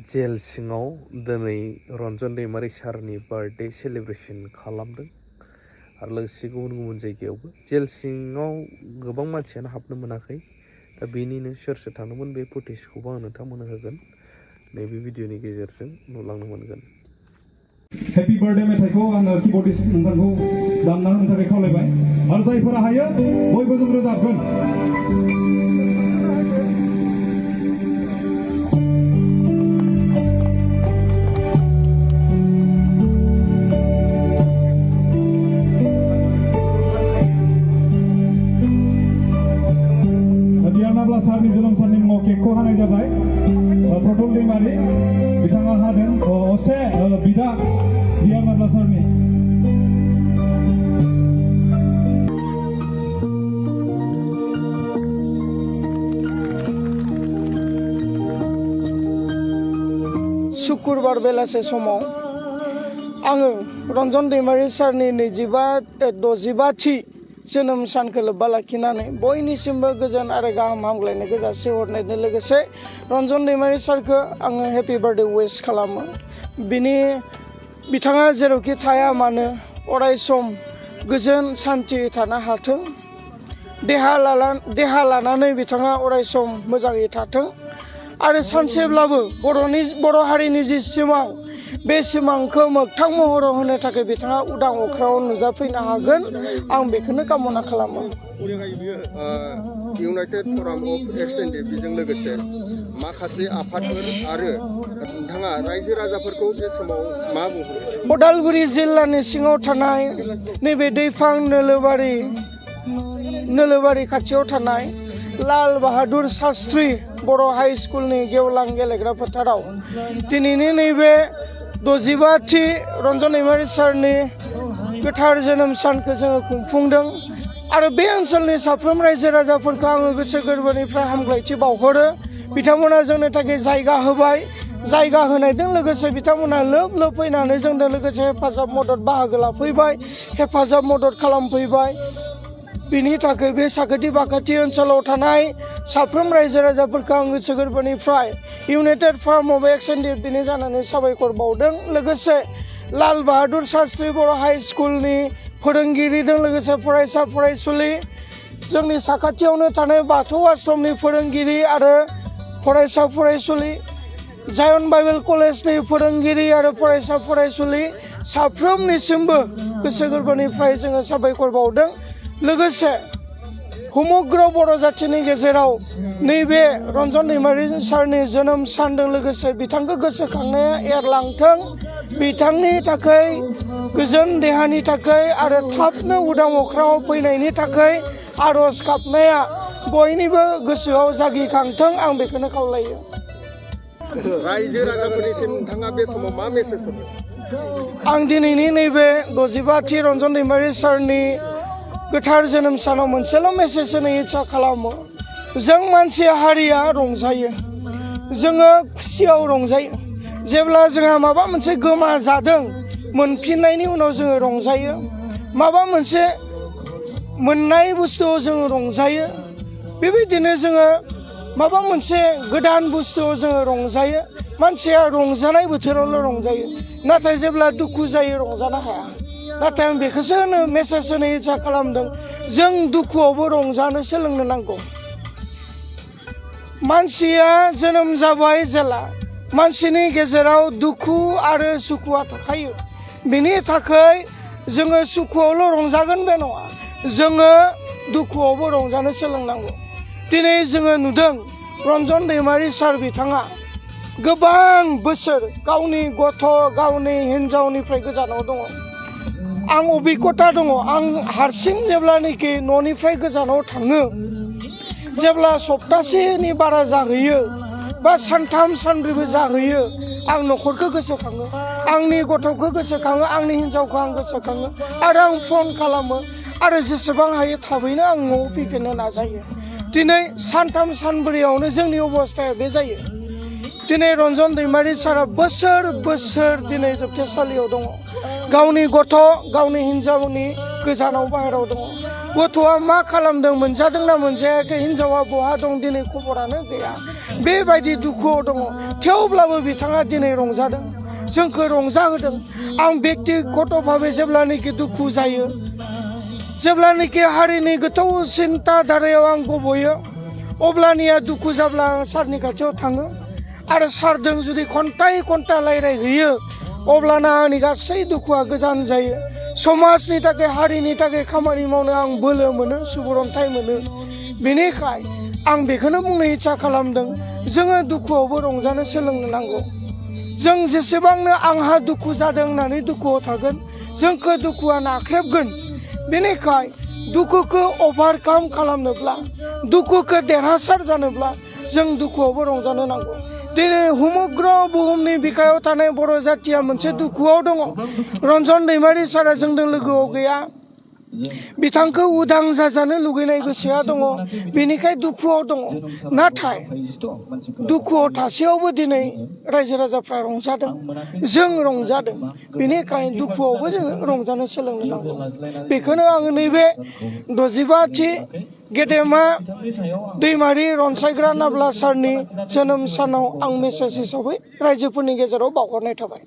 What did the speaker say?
जेल सिङाव दिनै रन्जन दैमारि सारनि बार्थडे सेलिब्रेसन खालामदों आरो लोगोसे गुबुन गुबुन जायगायावबो जेल सिङाव गोबां मानसियानो हाबनो मोनाखै दा बेनिनो सोर सोर थांदोंमोन बे फुटेजखौबो आं नोंथांमोननो होगोन नैबे भिडिअनि गेजेरजों नुलांनो मोनगोन हेपि बार्थडे मेथाइखौ आङो कीबोर्डिस्ट नोंथांखौ दामना होनो थाखाय खावलायबाय आरो जायफोरा हायो बयबो जों रोजाबगोन सारनि जोनोम साननि मुङाव केकखौ हानाय जाबाय प्रतल दैमारि बिथाङा हादों असे बिदा बियार नाब्ला सारनि शुक्रबार बेलासे समाव आङो रन्जन दैमारि सारनि 65थि जोनोम सानखौ लोब्बा लाखिनानै बयनिसिमबो गोजोन आरो गाहाम हामग्लायनायखौ जासिहरनायजों लोगोसे रन्जन दैमारि सारखौ आङो हेपि बार्थडे विश खालामो बिथाङा जेरावखि थाया मानो अराय सम गोजोन सान्थि थानो हाथों देहा लानानै बिथाङा अराय सम मोजाङै थाथों आरो सानसेब्लाबो बर' हारिनि जि सिमां बे सिमांखौ मोगथां महराव होनो थाखाय बिथाङा उदां अख्राङाव नुजाफैनो हागोन आं बेखौनो कामना खालामो United Forum of ex N D बिजों लोगोसे माखासे आफादफोर आरो नोंथाङा रायजो राजाफोरखौ बे समाव मा बुंगोन उदालगुरि जिल्लानि सिङाव थानाय नैबे दैफां नोलोबारि खाथियाव थानाय लाल बाहादुर शास्त्री बर' हाइ स्कुलनि गेवलां गेलेग्रा फोथाराव दिनैनि नैबे 65थि रन्जन दैमारि सारनि गोथार जोनोम सानखौ जोङो खुंफुंदों आरो बे ओनसोलनि साफ्रोम रायजो राजाफोरखौ आङो गोसो गोरबोनिफ्राय हामग्लायथि बावहरो बिथांमोना जोंनो थाखाय जायगा होबाय जायगा होनायजों लोगोसे बिथांमोना लोब लोब फैनानै जोंजों लोगोसे हेफाजाब मदद बाहागो लाफैबाय हेफाजाब मदद खालामफैबाय बिनि थाखाय बे साखाथि बाखाथि ओनसोलाव थानाय साफ्रोम रायजो राजाफोरखौ आं गोसो गोरबोनिफ्राय United Forum of ex N D बिनि जानानै साबायखर बावदों लोगोसे लाल बाहादुर शास्त्री बर' हाइ स्कुलनि फोरोंगिरिजों लोगोसे फरायसा फरायसुलि जोंनि साखाथियावनो थानाय बाथौ आश्रमनि फोरोंगिरि आरो फरायसा फरायसुलि जायन बाइबेल कलेजनि फोरोंगिरि आरो फरायसा फरायसुलि साफ्रोमनिसिमबो गोसो गोरबोनिफ्राय जोङो साबायखर बावदों लोगोसे समग्र बर' जाथिनि गेजेराव नैबे रन्जन दैमारि सारनि जोनोम सानजों लोगोसे बिथांखौ गोसोखांनाया एरलांथों बिथांनि थाखाय गोजोन देहानि थाखाय आरो थाबनो उदां अख्राङाव फैनायनि थाखाय आर'ज गाबनाया बयनिबो गोसोआव जागिखांथों आं बेखौनो खावलायो रायजो राजाफोरनिसिम नोंथाङा बे समाव मा मेसेज होगोन आं दिनैनि नैबे 65थि रन्जन दैमारि सारनि गोथार जोनोम सानाव मोनसेल' मेसेज होनो इच्ছা खालामो जों मानसि हारिया रंजायो जोङो खुसियाव रंजायो जेब्ला जोंहा माबा मोनसे गोमा जादों मोनफिननायनि उनाव जोङो रंजायो माबा मोनसे मोननाय बुस्थुआव जोङो रंजायो बेबायदिनो जोङो माबा मोनसे गोदान बुस्थुआव जोङो रंजायो मानसिया रंजानाय बोथोरावल' रंजायो नाथाय जेब्ला दुखु जायो रंजानो हाया नाथाय आं बेखौसो मेसेज होनो इच्ছা खालामदों जों दुखुआवबो रंजानो सोलोंनो नांगौ मानसिया जोनोम जाबाय जेला मानसिनि गेजेराव दुखु आरो सुखुआ थाखायो बिनि थाखाय जोङो सुखुआवल' रंजागोन बे नङा जोङो दुखुआवबो रंजानो सोलोंनांगौ दिनै जोङो नुदों रन्जन दैमारि सार बिथाङा गोबां बोसोर गावनि गथ' गावनि हिन्जावनिफ्राय गोजानाव दङ आं अभिगता दङ आं हारसिं जेब्लानोखि न'निफ्राय गोजानाव थाङो जेब्ला सप्तासेनि बारा जाहैयो बा सानथाम सानब्रैबो जाहैयो आं न'खरखौ गोसोखाङो आंनि गथ'खौ गोसोखाङो आंनि हिन्जावखौ आं गोसोखाङो आरो आं फन खालामो आरो जेसेबां हायो थाबैनो आं न'आव फैफिननो नाजायो दिनै सानथाम सानब्रैयावनो जोंनि अबस्थाया बे जायो दिनै रन्जन दैमारि सारा बोसोर बोसोर दिनै जोबथेसालियाव दङ गावनि गथ' गावनि हिन्जावनि गोजानाव बाहेराव दङ गथ'आ मा खालामदों मोनजादोंना मोनजायाखै हिनजावा बहा दं दिनै खबरानो गैया बेबायदि दुखुआव दङ थेवब्लाबो बिथाङा दिनै रंजादों जोंखौ रंजाहोदों आं बेक्तिगतभाबै जेब्लानोखि दुखु जायो जेब्लानोखि हारिनि गोथौ सिन्ता धारायाव आं गब'यो अब्लानिया दुखु जाब्ला आं सारनि खाथियाव थाङो आरो सारजों जुदि खन्थाइ खन्था रायज्लायहैयो अब्लाना आंनि गासै दुखुआ गोजान जायो समाजनि थाखाय हारिनि थाखाय खामानि मावनो आं बोलो मोनो सुबुरन्थाइ मोनो बेनिखाय आं बेखौनो बुंनो इच्छा खालामदों जोङो दुखुआवबो रंजानो सोलोंनो नांगौ जों जेसेबांनो आंहा दुखु जादों होननानै दुखुआव थागोन जोंखौ दुखुआ नाख्रेबगोन बेनिखाय दुखुखौ अभारकाम खालामनोब्ला दुखुखौ देरहासार जानोब्ला जों दुखुआवबो रंजानो नांगौ दिनै समग्र बुहुमनि बिखायाव थानाय बर' जाथिया मोनसे दुखुआव दङ रन्जन दैमारि सारा जोंजों लोगोआव गैया बिथांखौ उदां जाजानो लुगैनाय गोसोआ दङ बेनिखाय दुखुआव दङ नाथाय दुखुआव थासेयावबो दिनै रायजो राजाफ्रा रंजादों जों रंजादों बेनिखायनो दुखुआवबो जोङो रंजानो सोलोंनो नांगौ बेखौनो आङो नैबे 65थि गेदेमा दैमारि रनसायग्रा नाब्ला सारनि जोनोम सानाव आं मेसेज हिसाबै रायजोफोरनि गेजेराव बावहरनाय थाबाय